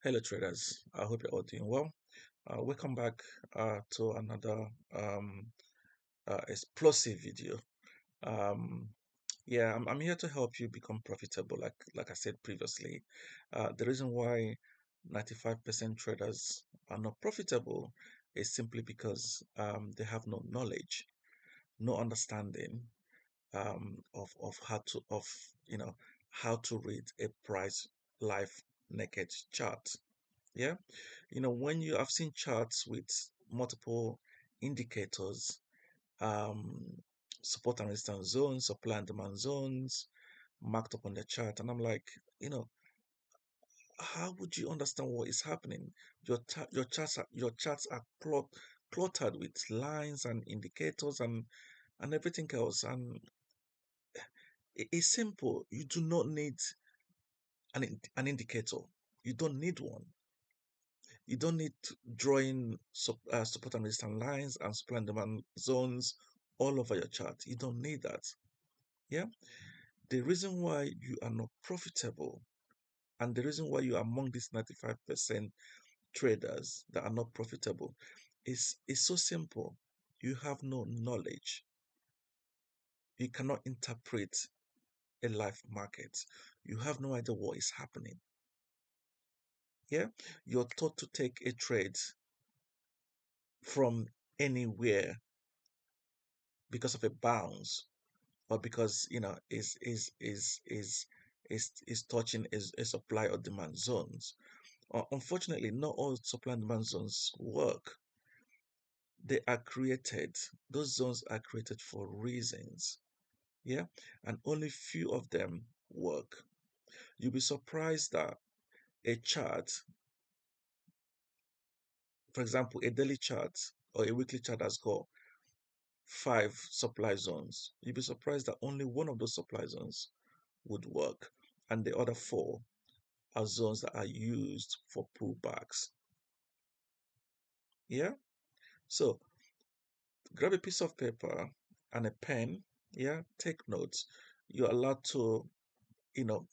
Hello traders, I hope you're all doing well. Welcome back to another explosive video. Um, I'm here to help you become profitable, like I said previously. The reason why 95% traders are not profitable is simply because they have no knowledge, no understanding of you know how to read a price live naked chart. Yeah, when you have seen charts with multiple indicators, um, support and resistance zones, supply and demand zones marked up on the chart, and I'm like, you know, how would you understand what is happening? Your charts are cluttered with lines and indicators and everything else, and it's simple. You do not need an indicator. You don't need one. You don't need to draw in support and resistance lines and supply and demand zones all over your chart. You don't need that. Yeah. The reason why you are not profitable and the reason why you are among these 95% traders that are not profitable is so simple. You have no knowledge. You cannot interpret a live market. You have no idea what is happening. Yeah. You're taught to take a trade from anywhere because of a bounce or because is touching a supply or demand zones. Unfortunately, not all supply and demand zones work. They are created. Those zones are created for reasons. Yeah, and only few of them work. You'll be surprised that a chart, for example, a daily chart or a weekly chart has got five supply zones. You'll be surprised that only one of those supply zones would work, and the other four are zones that are used for pullbacks. Yeah. So grab a piece of paper and a pen. Yeah. Take notes. You're allowed to,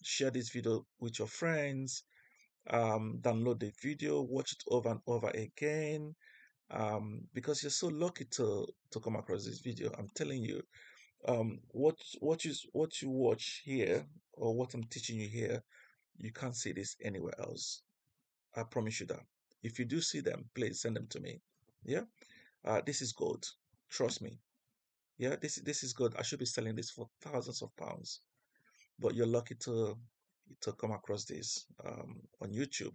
share this video with your friends. Download the video, watch it over and over again. Because you're so lucky to come across this video. I'm telling you, what you watch here or what I'm teaching you here, you can't see this anywhere else. I promise you that. If you do see them, please send them to me. Yeah. This is gold. Trust me. Yeah, this is good. I should be selling this for thousands of pounds, but you're lucky to come across this on YouTube.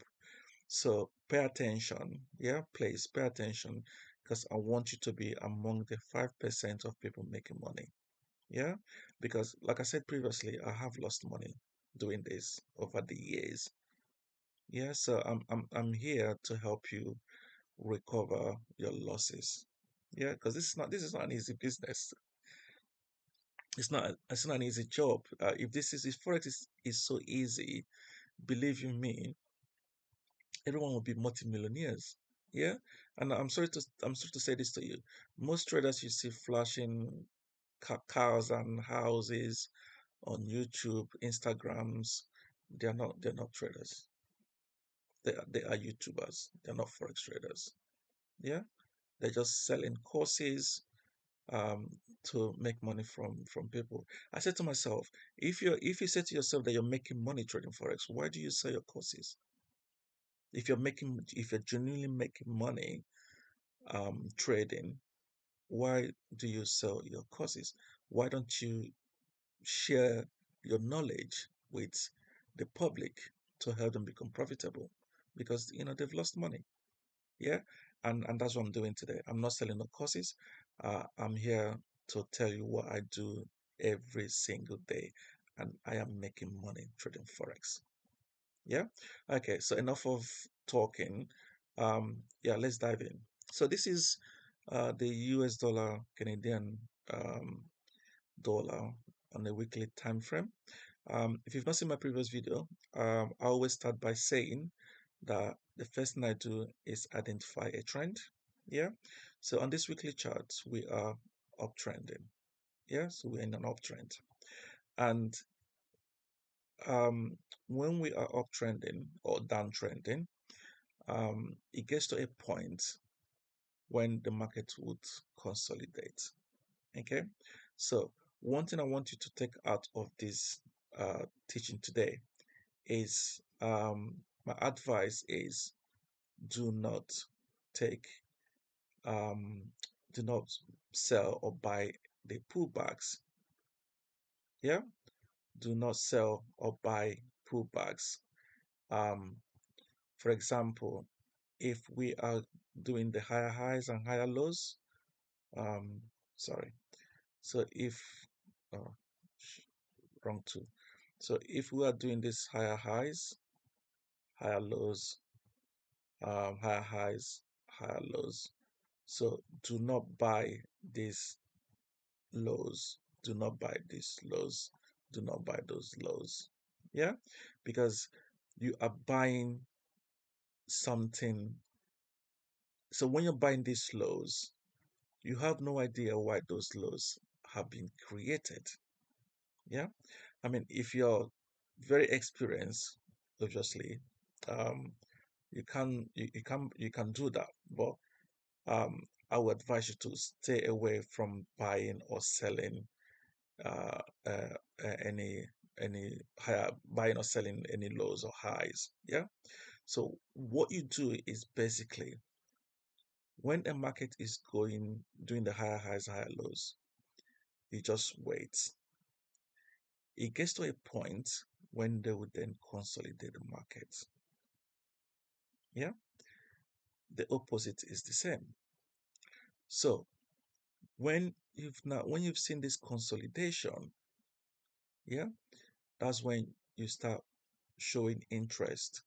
So pay attention. Yeah, please pay attention because I want you to be among the 5% of people making money. Yeah, because like I said previously, I have lost money doing this over the years. Yeah, so I'm here to help you recover your losses. Yeah, because this is not an easy business. It's not an easy job. If forex is so easy, believe you me, everyone will be multimillionaires. Yeah, and I'm sorry to say this to you. Most traders you see flashing cars and houses on YouTube, Instagrams, they're not traders. They are YouTubers. They're not forex traders. Yeah, they're just selling courses um, to make money from people. I said to myself, if you say to yourself that you're making money trading forex, why do you sell your courses? If you're genuinely making money trading, why do you sell your courses? Why don't you share your knowledge with the public to help them become profitable? Because they've lost money. Yeah, and that's what I'm doing today. I'm not selling no courses. I'm here to tell you what I do every single day, and I am making money trading forex. Yeah. Okay. So enough of talking. Yeah, let's dive in. So this is the US dollar Canadian um, dollar on a weekly time frame. If you've not seen my previous video, I always start by saying that the first thing I do is identify a trend. Yeah. So on this weekly chart, we are uptrending. Yeah. So we're in an uptrend. And um, when we are uptrending or downtrending, it gets to a point when the market would consolidate. Okay, so one thing I want you to take out of this teaching today is my advice is do not take um, do not sell or buy the pullbacks. Yeah, do not sell or buy pullbacks. Um, for example, if we are doing the higher highs and higher lows, um, sorry. So if oh, wrong two. So if we are doing this higher highs, higher lows, higher highs, higher lows. So do not buy these lows. Do not buy these lows. Do not buy those lows. Yeah, because you are buying something. So when you're buying these lows, you have no idea why those lows have been created. Yeah, I mean, if you're very experienced, obviously, um, you can do that. But I would advise you to stay away from buying or selling uh, uh, any higher buying or selling any lows or highs. Yeah. So what you do is basically when a market is going doing the higher highs, higher lows, you just wait. It gets to a point when they would then consolidate the market. Yeah. The opposite is the same. So when you've seen this consolidation, yeah, that's when you start showing interest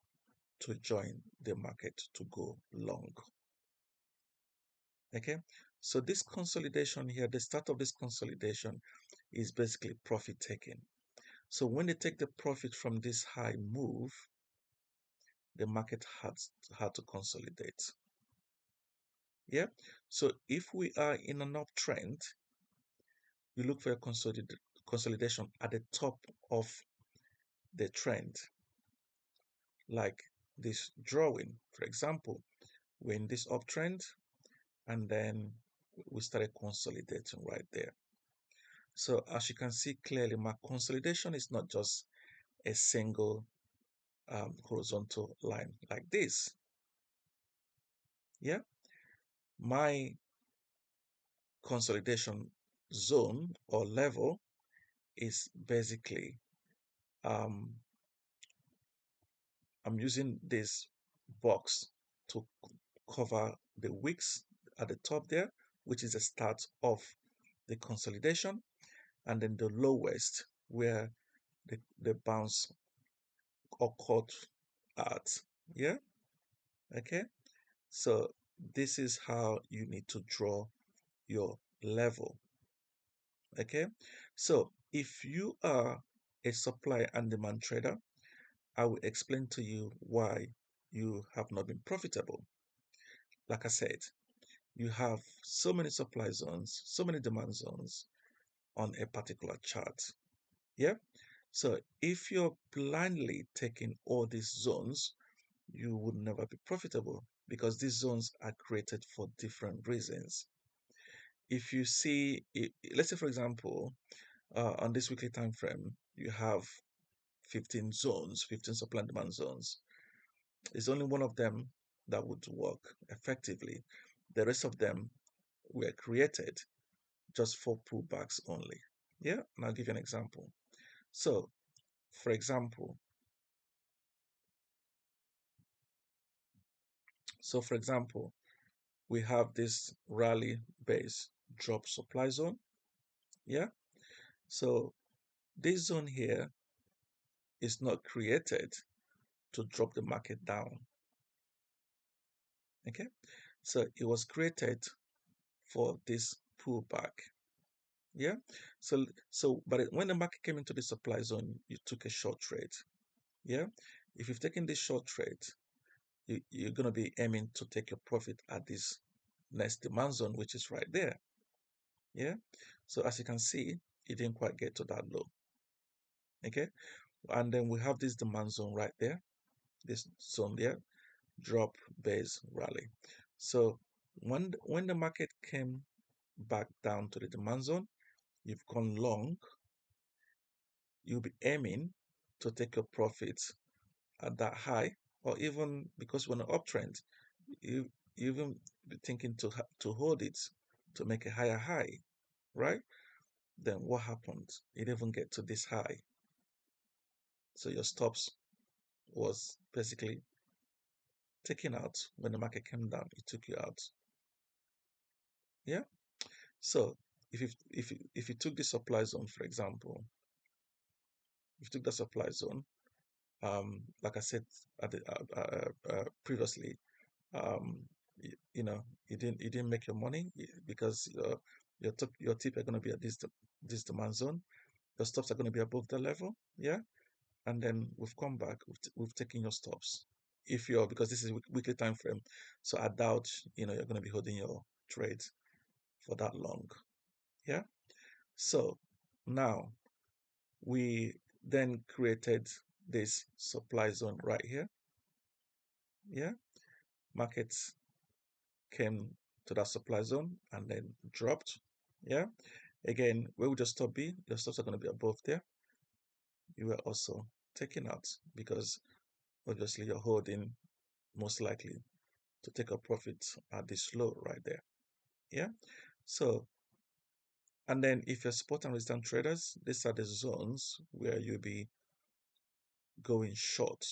to join the market to go long. Okay, so this consolidation here, the start of this consolidation is basically profit taking. So when they take the profit from this high move, the market had to consolidate. Yeah, so if we are in an uptrend, you look for a consolidation at the top of the trend, like this drawing, for example. We're in this uptrend, and then we started consolidating right there. So as you can see clearly, my consolidation is not just a single horizontal line like this. Yeah, my consolidation zone or level is basically um, I'm using this box to cover the wicks at the top there, which is the start of the consolidation, and then the lowest where the bounce occurred at. Yeah, okay. So this is how you need to draw your level. Okay, so if you are a supply and demand trader, I will explain to you why you have not been profitable. Like I said, you have so many supply zones, so many demand zones on a particular chart. Yeah. So if you're blindly taking all these zones, you would never be profitable because these zones are created for different reasons. If you see, let's say for example, on this weekly time frame, you have 15 zones, 15 supply and demand zones. It's only one of them that would work effectively. The rest of them were created just for pullbacks only. Yeah, and I'll give you an example. So, for example, for example, we have this rally base drop supply zone. Yeah, so this zone here is not created to drop the market down. Okay, so it was created for this pullback. Yeah, but when the market came into the supply zone, you took a short trade. Yeah, if you've taken this short trade, you're going to be aiming to take your profit at this next demand zone, which is right there. Yeah. So as you can see, it didn't quite get to that low. Okay. And then we have this demand zone right there, this zone there. drop, base, rally. So when the market came back down to the demand zone, you've gone long, you'll be aiming to take your profits at that high, or even because we're on an uptrend, you even be thinking to hold it to make a higher high, right? Then what happened? It didn't even get to this high, so your stops was basically taken out when the market came down. It took you out. Yeah. So if you took the supply zone, for example, if you took the supply zone, like I said previously, um, you didn't make your money because your tip are going to be at this demand zone. Your stops are going to be above the level, yeah. And then we've come back, we've taken your stops. If you're because this is weekly time frame, so I doubt you're going to be holding your trades for that long, yeah. So now we then created this supply zone right here, yeah. Markets came to that supply zone and then dropped. Yeah. Again, where would your stop be? Your stops are going to be above there. You were also taken out because obviously you're holding most likely to take a profit at this low right there. Yeah. So, and then if you're spot and resistant traders, these are the zones where you'll be going short.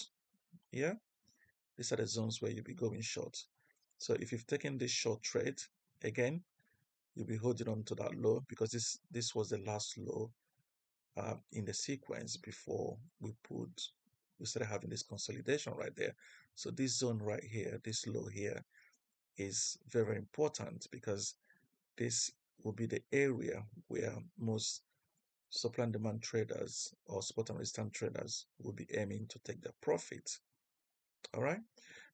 Yeah. These are the zones where you'll be going short. So if you've taken this short trade, again, you'll be holding on to that low because this was the last low in the sequence before we started having this consolidation right there. So this zone right here, this low here, is very, very important because this will be the area where most supply and demand traders or spot and resistant traders will be aiming to take their profit. All right,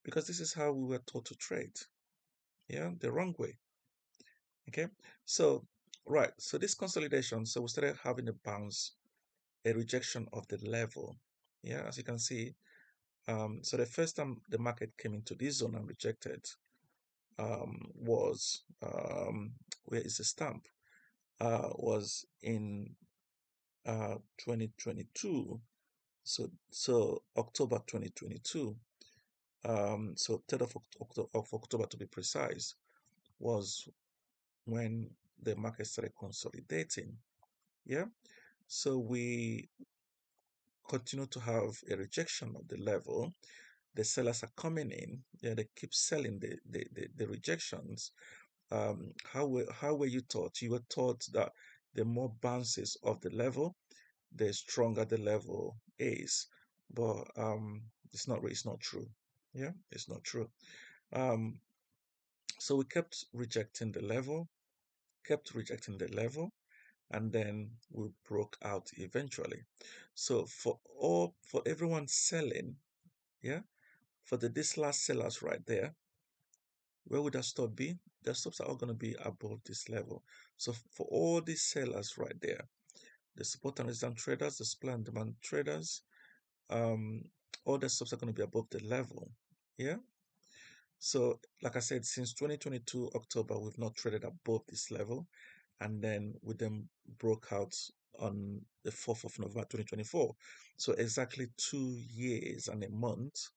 because this is how we were taught to trade. Yeah, the wrong way. Okay, so right, so this consolidation, so we started having a bounce, a rejection of the level. Yeah, as you can see, so the first time the market came into this zone and rejected was where is the stamp? Was in 2022. So October 2022. So 3rd of October to be precise, was when the market started consolidating. Yeah. So we continue to have a rejection of the level. The sellers are coming in. Yeah, they keep selling the rejections. How were you taught? You were taught that the more bounces of the level, the stronger the level is. But it's not true. Yeah, it's not true. Um, so we kept rejecting the level, and then we broke out eventually. So for everyone selling, yeah, for this last sellers right there, where would that stop be? The stops are all going to be above this level. So for all these sellers right there, the support and resistance traders, the supply and demand traders, um, all the stops are going to be above the level. Yeah. So like I said, since 2022 October, we've not traded above this level, and then we then broke out on the 4th of November 2024. So exactly 2 years and a month.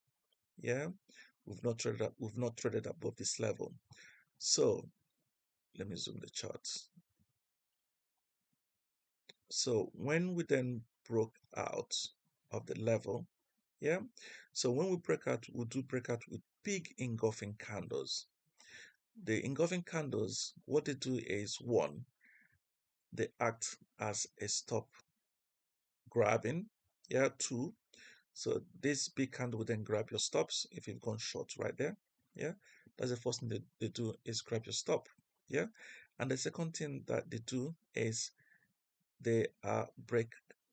Yeah, we've not traded above this level. So let me zoom the charts. So when we then broke out of the level, yeah. So when we break out, we do break out with big engulfing candles. The engulfing candles, what they do is one, they act as a stop grabbing. Yeah, two. So this big candle will then grab your stops if you've gone short right there. Yeah, that's the first thing they do is grab your stop. Yeah, and the second thing that they do is they are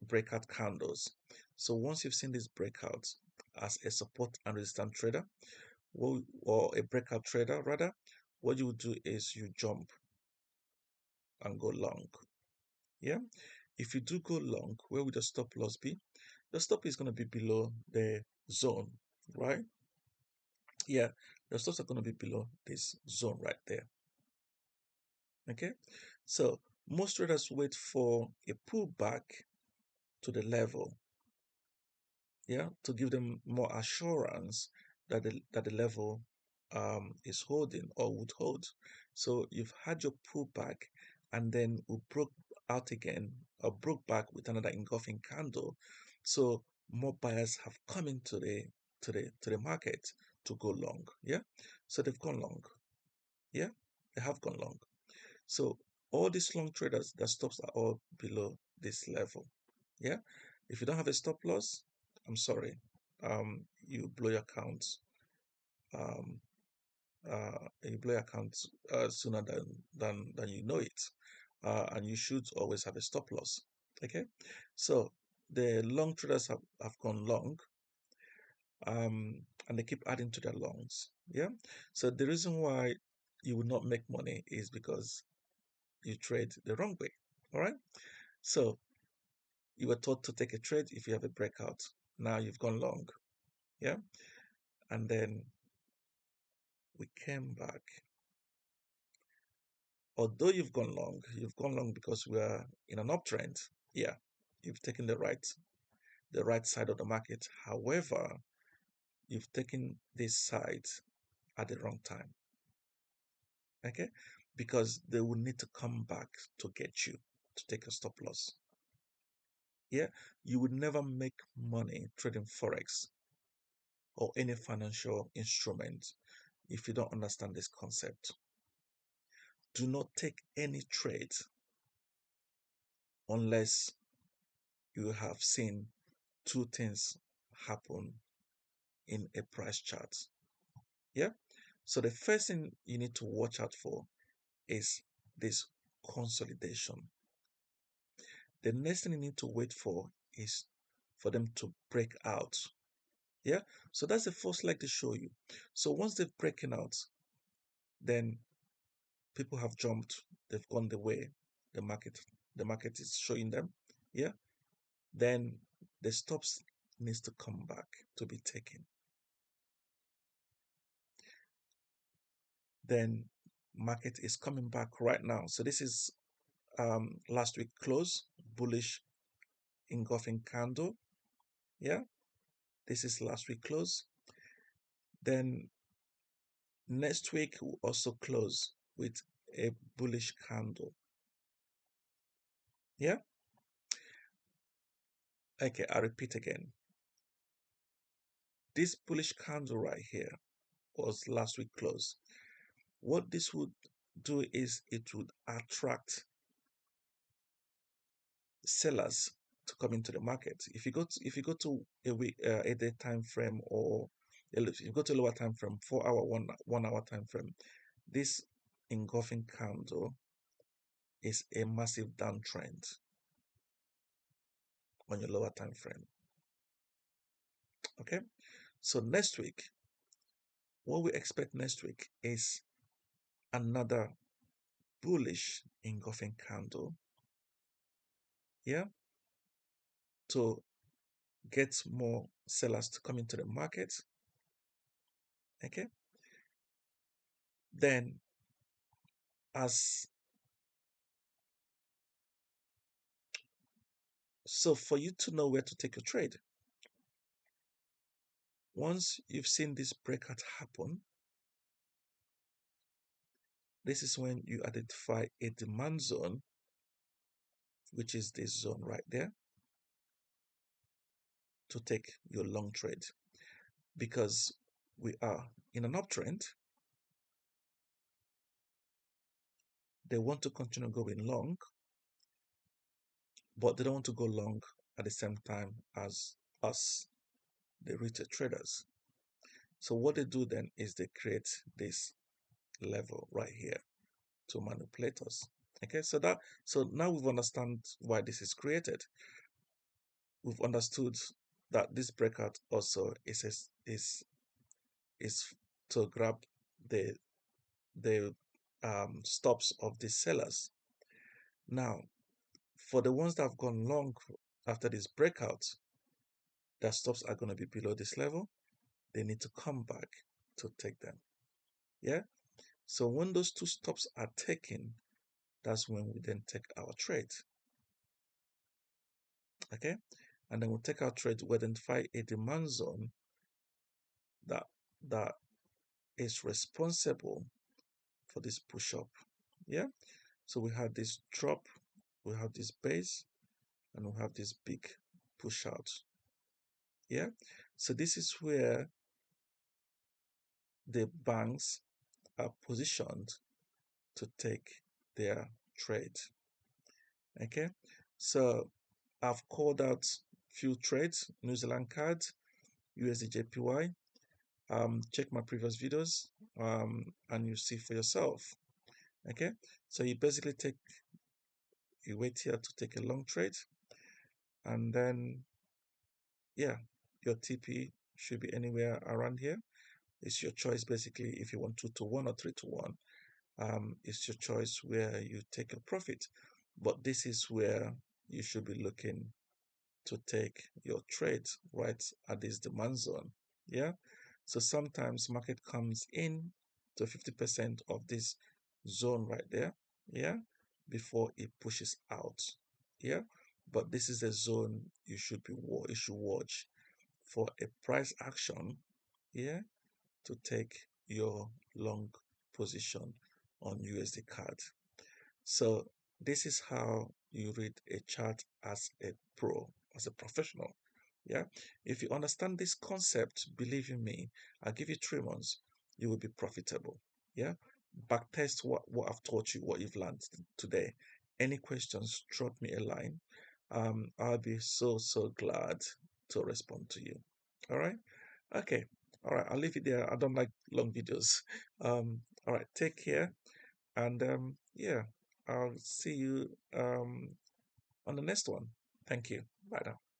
breakout candles. So once you've seen these breakouts as a support and resistance trader, or a breakout trader rather, what you do is you jump and go long. Yeah, if you do go long, where would the stop loss be? The stop is going to be below the zone, right? Yeah, the stops are going to be below this zone right there. Okay, so most traders wait for a pullback to the level, yeah, to give them more assurance that the level is holding or would hold. So you've had your pullback, and then we broke out again or broke back with another engulfing candle. So more buyers have come into the market to go long. Yeah, so they've gone long. Yeah, they have gone long. So all these long traders, their stops are all below this level. Yeah. If you don't have a stop loss, I'm sorry. You blow your account. Um, you blow your account sooner than you know it. And you should always have a stop loss. Okay. So the long traders have gone long. And they keep adding to their longs. Yeah. So the reason why you will not make money is because you trade the wrong way. All right. So you were taught to take a trade if you have a breakout. Now you've gone long. Yeah. And then we came back. Although you've gone long because we are in an uptrend. Yeah. You've taken the right side of the market. However, you've taken this side at the wrong time. Okay. Because they will need to come back to get you to take a stop loss. Yeah. You would never make money trading Forex or any financial instrument if you don't understand this concept. Do not take any trade unless you have seen two things happen in a price chart. Yeah. So the first thing you need to watch out for is this consolidation. The next thing you need to wait for is for them to break out. Yeah. So that's the first leg to show you. So once they've broken out, then people have jumped, they've gone the way the market is showing them. Yeah. Then the stops needs to come back to be taken. Then market is coming back right now. So this is last week close, bullish engulfing candle. Yeah. This is last week close. Then next week will also close with a bullish candle. Yeah. Okay, I repeat again. This bullish candle right here was last week close. What this would do is it would attract sellers to come into the market. If you go to a week a day time frame, or if you go to a lower time frame, 4 hour, 1 hour time frame, this engulfing candle is a massive downtrend on your lower time frame. Okay, so next week, what we expect next week is another bullish engulfing candle. Yeah, to get more sellers to come into the market. Okay, then as so for you to know where to take a trade, once you've seen this breakout happen, this is when you identify a demand zone, which is this zone right there, to take your long trade. Because we are in an uptrend, they want to continue going long, but they don't want to go long at the same time as us, the retail traders. So what they do then is they create this level right here to manipulate us. Okay, so now we've understand why this is created. We've understood that this breakout also is to grab the the stops of the sellers. Now, for the ones that have gone long after this breakout, their stops are going to be below this level. They need to come back. to take them. Yeah. So when those two stops are taken, that's when we then take our trade. Okay. And then we'll take our trade, we identify a demand zone that that is responsible for this push up. Yeah. So we have this drop, we have this base, and we have this big push out. Yeah. So this is where the banks are positioned to take their trade. Okay. So I've called out few trades, New Zealand CAD, USD JPY. Check my previous videos and you see for yourself. Okay. So you basically you wait here to take a long trade, and then yeah, your TP should be anywhere around here. It's your choice basically if you want 2 to 1 or 3 to 1. It's your choice where you take a profit. But this is where you should be looking to take your trade right at this demand zone. Yeah. So sometimes market comes in to 50% of this zone right there. Yeah. Before it pushes out. Yeah. But this is a zone you should watch for a price action. Yeah. To take your long position on USD CAD. So this is how you read a chart as a pro, as a professional. Yeah. If you understand this concept, believe in me, I'll give you 3 months, you will be profitable. Yeah. Backtest what I've taught you, what you've learned today. Any questions, drop me a line. I'll be so glad to respond to you. All right. Okay. All right. I'll leave it there. I don't like long videos. All right. Take care. And yeah, I'll see you on the next one. Thank you. Bye now.